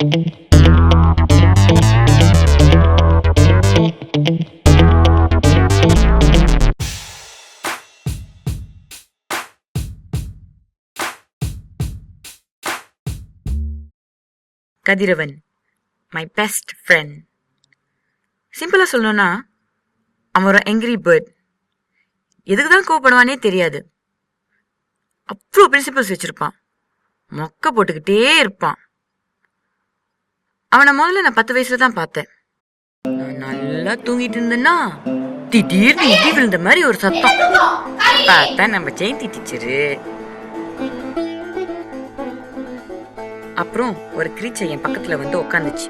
Kathiravan, my best friend. சிம்பிளா சொல்லணும்னா அவன் ஒரு ஆங்கிரி பேர்ட். எதுக்கு தான் கோவப்படுவானே தெரியாது. அவ்வளோ பிரின்சிபல்ஸ் வச்சிருப்பான். மொக்க போட்டுக்கிட்டே இருப்பான். அவனை முதல்ல நான் 10 வயசுல தான் பார்த்தேன். நான் நல்லா தூங்கிட்டு இருந்தேன்னா திடீர்னு இடி விழுந்த மாதிரி ஒரு சத்தம். பார்த்தா நம்ம ஜெயந்தி டீச்சரு. அப்புறம் ஒரு கிரீச்சை என் பக்கத்துல வந்து உட்காந்துச்சு.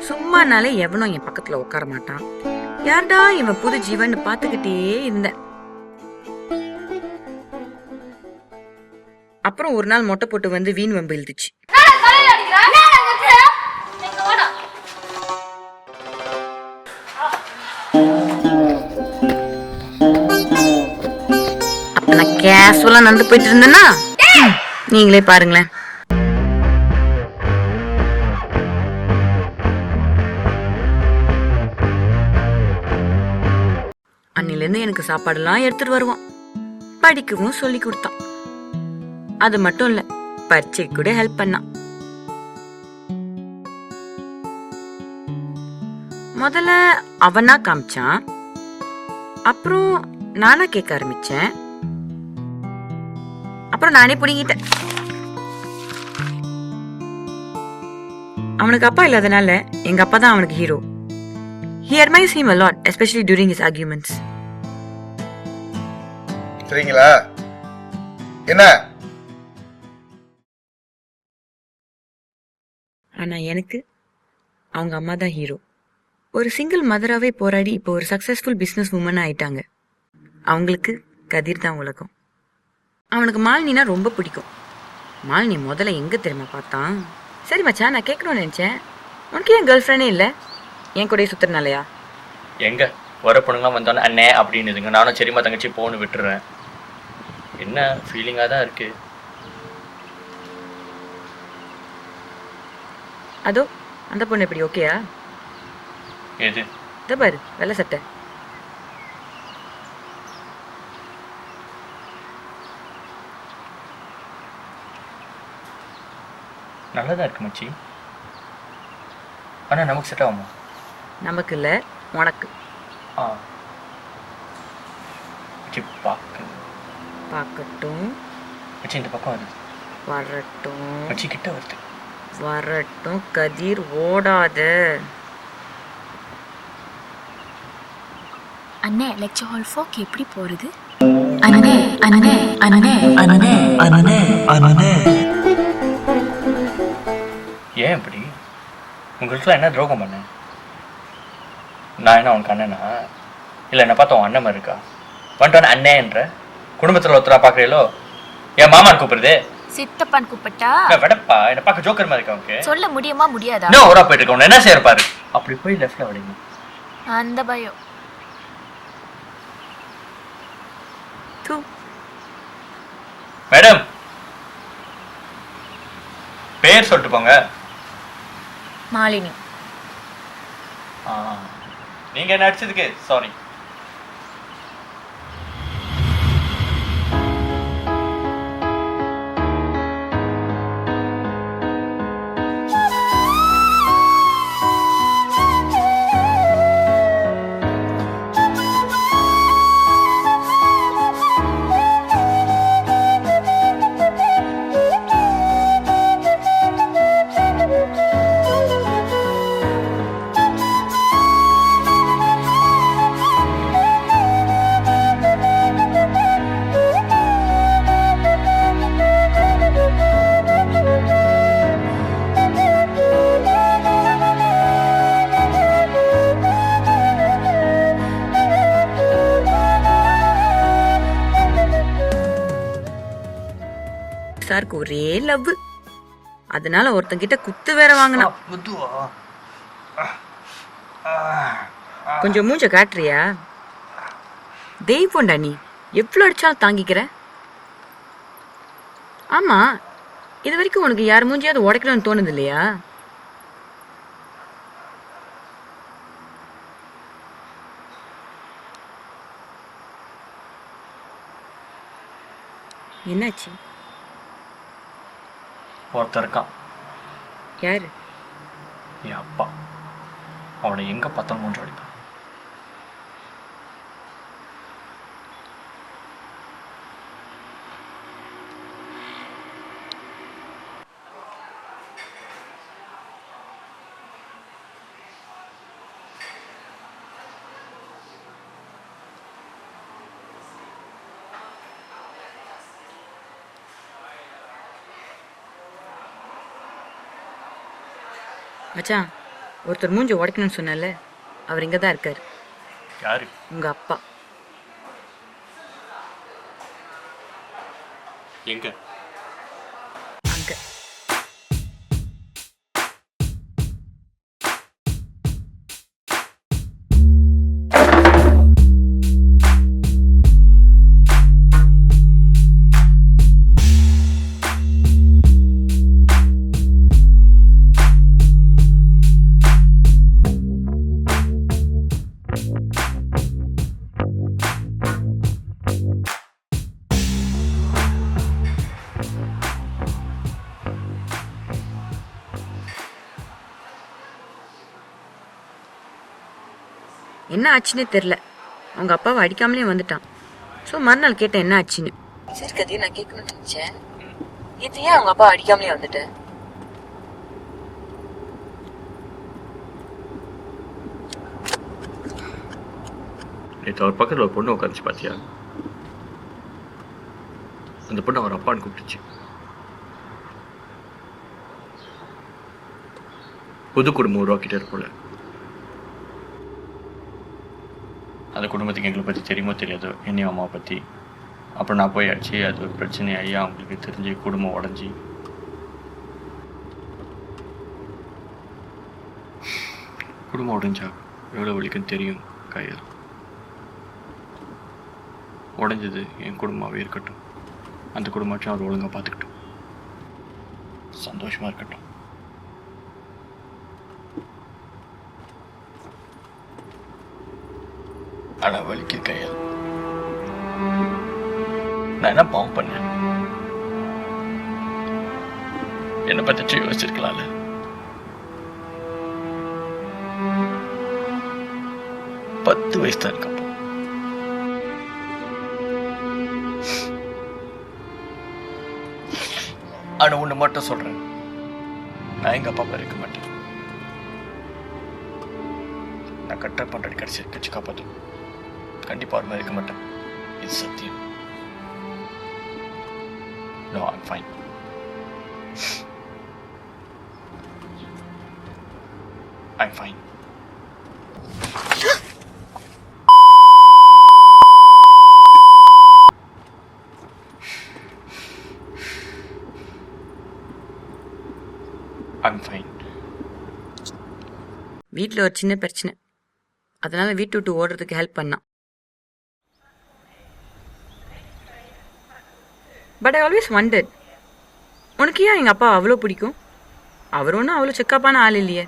சும்மானாலே எவனும் என் பக்கத்துல உட்கார மாட்டான். யார்டா இவன் புது ஜீவன் பாத்துக்கிட்டே இருந்தேன். அப்புறம் ஒரு நாள் மொட்டை போட்டு வந்து வீண் வம்பு இழுத்துச்சு. அப்ப நான் கேஷுவலா நடந்து போயிட்டு இருந்தேன்னா நீங்களே பாருங்களேன். அன்னிலேருந்து எனக்கு சாப்பாடுலாம் எடுத்துட்டு வருவான். படிக்கவும் சொல்லி கொடுத்தான். அது மட்டும் இல்ல, பரீட்சை கூட ஹெல்ப் பண்ணான். முதல்ல அவனா காமிச்சான். அப்புறம் நானா கேட்க ஆரம்பிச்சேன். அப்புறம் நானே புடிங்கிட்டேன். அவனுக்கு அப்பா இல்லாதனால எங்க அப்பா தான் அவனுக்கு hero. He admires him a lot, especially during his arguments. சரிங்களா? என்ன? ஆனா எனக்கு அவங்க அம்மா தான் ஹீரோ. ஒரு சிங்கிள் மதராவே போராடி இப்போ ஒரு சக்சஸ்ஃபுல் பிசினஸ் உமன் ஆயிட்டாங்க. அவங்களுக்கு கதிர் தான் உலகம். அவனுக்கு மாலினினா ரொம்ப பிடிக்கும். மாலினி முதல்ல எங்க தெரியுமா பார்த்தான்? சரி மச்சான், நான் கேட்கணும்னு நினைச்சேன், உனக்கு ஏன் கேர்ள் ஃப்ரெண்டே இல்லை? என் கூட சுத்துறனாலயா? எங்க வர பொண்ணுங்களாம் வந்தோன்னே அண்ணே அப்படின்னுதுங்க. நானும் சரிம்மா தங்கச்சி போன்னு விட்டுறேன். என்ன ஃபீலிங்காக தான் இருக்கு. அதோ அந்த பொண்ணு எப்படி ஓகேயா? எது? இதை பாரு, வெள்ளை சட்டை. நல்லதா இருக்கு மச்சி. ஆனா நமக்கு செட் ஆகுமா? நமக்கு இல்ல, உனக்கு. மச்சி பார்க்கட்டும். மச்சி இந்த பக்கம் வருது. வரட்டும். மச்சி கிட்ட வருது. வரட்டும். கதிர் ஓடாத. அண்ணே, லெக்சர் ஹால் 4 எப்படி போறது? அண்ணே அண்ணே அண்ணே அண்ணே அண்ணே அண்ணே. ஏன் இப்படி? உங்களுக்குலாம் என்ன துரோகம் பண்ண? நான் என்ன உனக்கு அண்ணனா? இல்லை என்ன பார்த்தா உன் அண்ணன் மாதிரி இருக்கா? வந்துட்டு அண்ணேன்ற குடும்பத்தில் ஒருத்தரா பார்க்குறீங்களோ? என் மாமான்னு கூப்பிடுறது. சித்தப்பான் கூப்பிட்டா விடப்பா, என்ன பார்க்க ஜோக்கர் மாதிரி இருக்கா உனக்கு? சொல்ல முடியுமா முடியாதா? இன்னும் ஊரா போயிட்டு இருக்கோம். என்ன செய்யப்பாரு? அப்படி போய் லெஃப்ட்ல வடிங்க. அந்த பயம். மேடம், பேர் சொல்லிட்டு போங்க. மாலினி. நீங்க என்ன அடிச்சதுக்கு சாரி. சாருக்கு ஒரே லவ். அதனால ஒருத்தங்கிட்ட குத்து வேற வாங்கினா. கொஞ்சம் மூஞ்ச காட்டுறியா? தெய்வம்டா நீ, எவ்வளவு அடிச்சாலும் தாங்கிக்கிற. ஆமா, இது வரைக்கும் உனக்கு யார் மூஞ்சியாவது உடைக்கணும்னு தோணுது இல்லையா? என்னாச்சு? ஒருத்தர் இருக்கான், யாரு? என் அப்பா. அவனை எங்கே பார்த்தாலும் மூன்று அடிப்பான். மச்சான், ஒருத்தர் மூஞ்சி உடைக்கணும்னு சொன்னல, அவர் இங்கே தான் இருக்காரு. யாரு? உங்கள் அப்பா. எங்க? அங்கே. என்ன ஆச்சுன்னே தெரில. அவங்க அப்பாவை அடிக்காமலே வந்துட்டான். ஸோ மறுநாள் கேட்டேன் என்ன ஆச்சுன்னு. சரி கதையை நான் கேட்கணும்னு நினச்சேன். இது ஏன் அவங்க அப்பா அடிக்காமலே வந்துட்டேன்? நேற்று அவர் பக்கத்தில் ஒரு பொண்ணு உட்காந்துச்சு பார்த்தியா? அந்த பொண்ணு அவர் அப்பான்னு கூப்பிட்டுச்சு. புது குடும்பம் உருவாக்கிட்டே போல. அந்த குடும்பத்துக்கு எங்களை பற்றி தெரியுமோ தெரியாதோ, என்னையும் அம்மாவை பற்றி. அப்புறம் நான் போய் அடிச்சு அது ஒரு பிரச்சனை ஐயா அவங்களுக்கு தெரிஞ்சு குடும்பம் உடஞ்சி. குடும்பம் உடஞ்சா எவ்வளோ வலிக்குன்னு தெரியும் கையில். உடஞ்சது என் குடும்பமாகவே இருக்கட்டும். அந்த குடும்பத்தையும் அவர் ஒழுங்காக பார்த்துக்கிட்டோம், சந்தோஷமாக இருக்கட்டும். ஆனால் வலிக்கு கையில். நான் என்ன பாவம் பண்ணேன்? என்னை பற்றி யோசிச்சிருக்கலாம்ல. பத்து வயசு தான் இருக்கப்போ. ஆனா ஒண்ணு மட்டும் சொல்றேன், நான் எங்க அப்பா இருக்க மாட்டேன். நான் கட்ட பண்ற கடைசி கட்சி காப்பாற்றும். கண்டிப்பா ஒரு மாதிரி இருக்க மாட்டேன், இது சத்தியம். No, I'm fine. I'm fine. I'm fine. வீட்டில் ஒரு சின்ன பிரச்சனை, அதனால வீட்டு விட்டு ஓடுறதுக்கு ஹெல்ப் பண்ணான். பட் ஐ ஆல்வேஸ் வண்டட், உனக்கு ஏன் எங்கள் அப்பா அவ்வளோ பிடிக்கும்? அவர் ஒன்றும் அவ்வளோ செக்கப்பான ஆள் இல்லையே.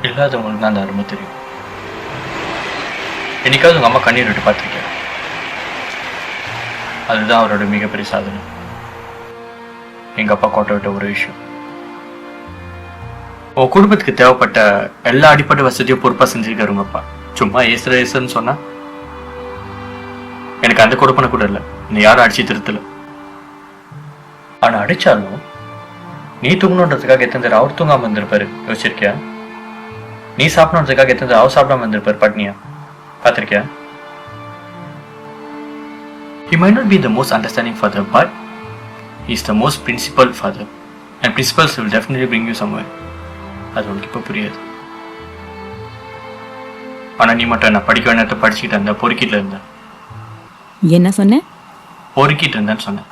இல்லாதவங்களுக்கு தான் அந்த அருமை தெரியும். என்னைக்காவது உங்கள் அம்மா கண்ணீர் விட்டு பார்த்துருக்கேன். அதுதான் அவரோட மிகப்பெரிய சாதனை. எங்கள் அப்பா கோட்டை விட்ட ஒரு விஷயம், உன் குடும்பத்துக்கு தேவைப்பட்ட எல்லா அடிப்படை வசதியும் பொறுப்பாக செஞ்சிருக்காரு உங்கள் அப்பா. சும்மா ஏசுன்னு சொன்னா எனக்கு அந்த கொடுப்பனை கூட இல்லை. நீ யாரும் அடிச்சு திருத்தல. ஆனா அடிச்சாலும் நீ தூங்கணுன்றதுக்காக எத்தனை அவர் தூங்காம இருந்திருப்பாரு யோசிச்சிருக்கியா? நீ சாப்பிடணுன்றதுக்காக எத்தனை அவர் சாப்பிடாம இருந்திருப்பாரு பட்னியா பார்த்திருக்கியா? He might not be the most understanding father, but he is the most principled father. And principles will definitely bring you somewhere. அது உனக்கு இப்போ புரியாது. ஆனா நீ மட்டும் நான் படிக்க வேண்டியதை படிச்சுக்கிட்டு இருந்த, பொறுக்கிட்டு இருந்த. என்ன சொன்ன? பொறுக்கிட்டு இருந்தேன்னு சொன்னேன்.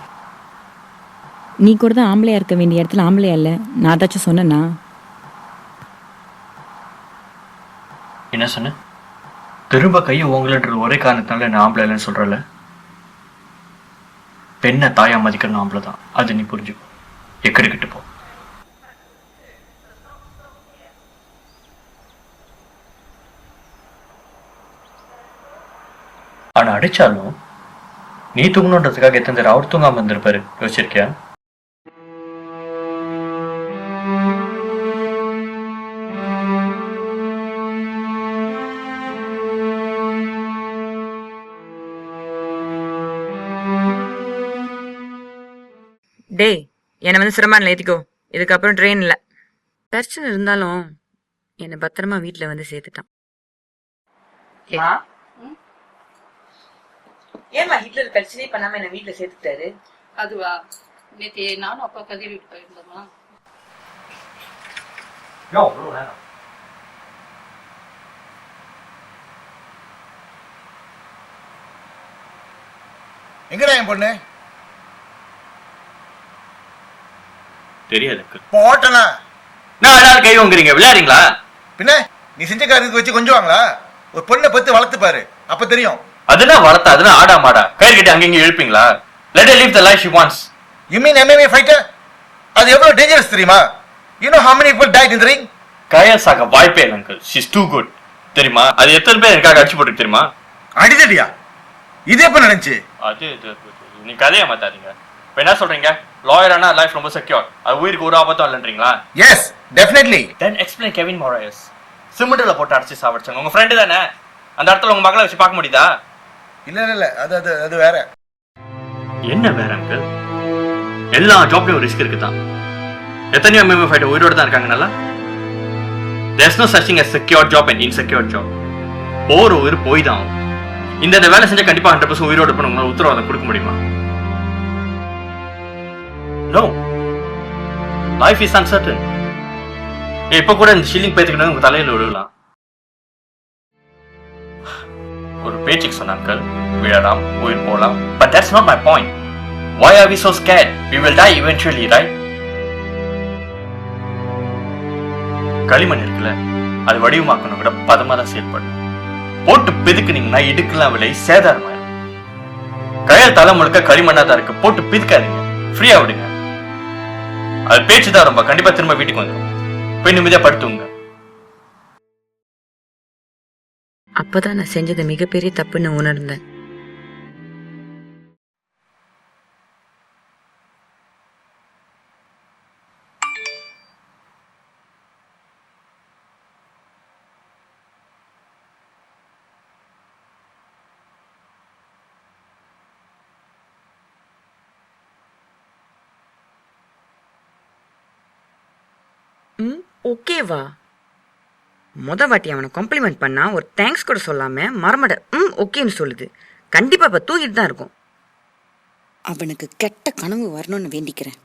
நீ கூட தான் ஆம்பளையா இருக்க வேண்டிய இடத்துல ஆம்பளையா இல்லை. நான் ஏதாச்சும் சொன்னேன்னா? என்ன சொன்ன? திரும்ப கையை ஓங்கலன்ற ஒரே காரணத்தினால நான் ஆம்பளை இல்லைன்னு சொல்றல. பெண்ணை தாயா மதிக்கிற ஆம்பளை தான், அது நீ புரிஞ்சுக்கோ. எக்கடிக்கிட்டு போ. ஆனா அடிச்சாலும் நீ தூங்கணுன்றதுக்காக எத்தனை தடவை அவர் தூங்காம இருந்திருப்பாரு, யோசிச்சிருக்கியா? டேய், என்னை வந்து சிரமானில் ஏற்றிக்கோ. இதுக்கப்புறம் ட்ரெயின் இல்லை. பிரச்சனை இருந்தாலும் என்னை பத்திரமா வீட்டில் வந்து சேர்த்துட்டான். ஏமா ஹிட்லர் பிரச்சனையே பண்ணாம என்ன வீட்டுல சேர்த்துட்டாரு? அதுவா, நேற்று நானும் அப்பா கதிர் வீட்டு போயிருந்தோமா. எங்கடா என் பொண்ணு? தெரியாது. போட்டனா நான் எல்லாரும் கை வாங்குறீங்க, விளையாடுறீங்களா? பின்ன நீ செஞ்ச காரியத்துக்கு வச்சு கொஞ்சுவாங்களா? ஒரு பொண்ணை பத்தி வளர்த்து பாரு, அப்ப தெரியும். அதெல்லாம் வளர்த்தா, அதெல்லாம் ஆடா மாடா கயிறு கட்டி அங்க இங்க இழுப்பீங்களா? Let her live the life she wants. You mean MMA fighter? அது எவ்வளவு டேஞ்சரஸ் தெரியுமா? You know how many people died in the ring? கயல் சாக வாய்ப்பே இல்லை அங்கிள். She's too good. தெரியுமா? அது எத்தனை பேர் எனக்காக அடிச்சு போட்டு தெரியுமா? அடிதடியா? இது எப்ப நடந்துச்சு? அது நீ கதையை மாத்தாதீங்க. இப்ப என்ன சொல்றீங்க? லாயரானா லைஃப் ரொம்ப செக்யூர், அது உயிருக்கு ஒரு ஆபத்தும் இல்லைன்றீங்களா? Yes, definitely. Then explain Kevin Moraes. சிமெண்ட்ல போட்டு அடிச்சு சாவடிச்சாங்க. உங்க ஃப்ரெண்டு தானே? அந்த இடத்துல உங்க மகளை வச்சு பார்க்க முடியுதா? இல்ல அது அது அது வேற. என்ன வேற அங்கிள்? எல்லா ஜாப்லயும் ரிஸ்க் இருக்குதான். எத்தனையோ MMA ஃபைட்டர் உயிரோட தான் இருக்காங்க. நல்லா, there's no such thing as secure job and insecure job. போற உயிர் போய் தான். இந்த வேலை செஞ்சா கண்டிப்பா 100% உயிரோட இருப்பணும் உத்தரவாதம் கொடுக்க முடியுமா? No. Life is uncertain. இப்ப கூட இந்த ஷீலிங் பேத்துக்கிட்டு உங்க தலையில விழுகலாம். ஒரு பேச்சுக்கு சொன்னாங்க, விழலாம், உயிர் போலாம். But that's not my point. Why are we so scared? We will die eventually, right? களிமண் இருக்குல்ல, அது வடிவமாக்கணும் கூட பதமா தான் செயல்படும். போட்டு பிதுக்குனீங்கன்னா இடுக்கலாம் விலை சேதாரமாயிரும். கையில் தலை முழுக்க களிமண்ணா தான் இருக்கு, போட்டு பிதுக்காதீங்க, ஃப்ரீயா விடுங்க. அது பேச்சு தான் ரொம்ப, கண்டிப்பா திரும்ப வீட்டுக்கு வந்துடும். போய் நிம்மதியா படுத்துங்க. அப்பதான் நான் செஞ்சது மிகப்பெரிய தப்புன்னு உணர்ந்தேன். ஓகேவா? முத வாட்டி அவனை காம்ப்ளிமெண்ட் பண்ணா ஒரு தேங்க்ஸ் கூட சொல்லாம மரமட ஓகேன்னு சொல்லுது. கண்டிப்பா இப்ப தூக்கிட்டு தான் இருக்கும். அவனுக்கு கெட்ட கனவு வரணும்னு வேண்டிக்கிறேன்.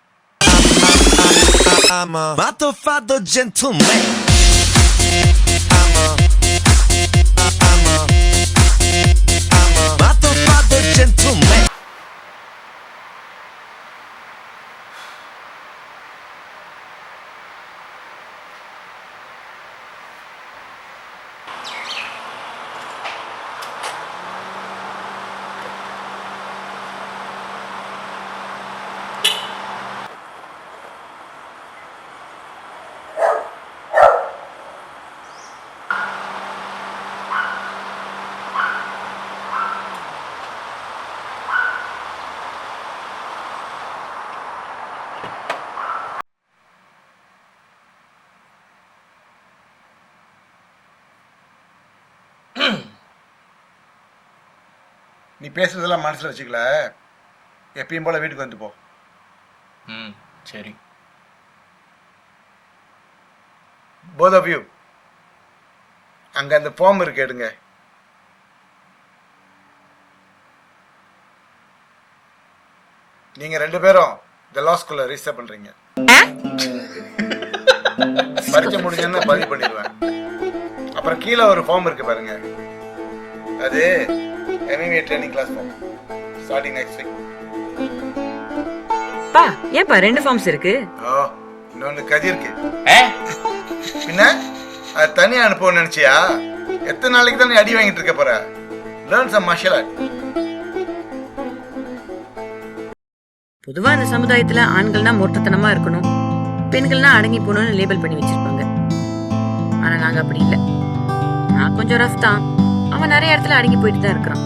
நீ பேசுறதெல்லாம் மனசுல வச்சுக்கல, எப்பயும் போல வீட்டுக்கு வந்து போ. சரி. both of you, அங்க அந்த ஃபார்ம் இருக்கு, எடுங்க. நீங்க 2 பேரும் இந்த லா ஸ்கூல்ல ரிஜிஸ்டர் பண்றீங்க. பரீட்சை முடிஞ்சோன்னா பதிவு பண்ணிடுவேன். அப்புறம் கீழே ஒரு ஃபார்ம் இருக்கு பாருங்க, அது MMA training class form, starting next week. பா, ஏப்பா 2 ஃபார்ம்ஸ் இருக்கு? இன்னொன்னு கதிருக்கு. பின்ன அது தனியா அனுப்பணும்னு நினைச்சியா? எத்தனை நாளைக்கு தான் நீ அடி வாங்கிட்டு இருக்க போற? Learn some martial art. பொதுவா இந்த சமுதாயத்துல ஆண்கள்னா மொட்டத்தனமா இருக்கணும், பெண்கள்னா அடங்கி போகணும்னு லேபிள் பண்ணி வச்சிருப்பாங்க. ஆனா நாங்க அப்படி இல்லை. நான் கொஞ்சம் ரஃப் தான், அவன் நிறைய இடத்துல அடங்கி போயிட்டு தான் இருக்கிறான்.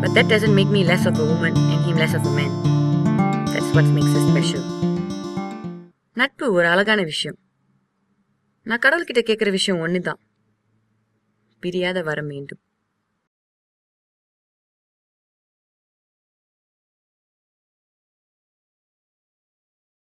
But that doesn't make me less of a woman and him less of a man. That's what makes us special. நட்பு ஒரு அழகான விஷயம். நான் கடவுள்கிட்ட கேட்குற விஷயம் ஒன்று தான், பிரியாத வரம் வேண்டும்.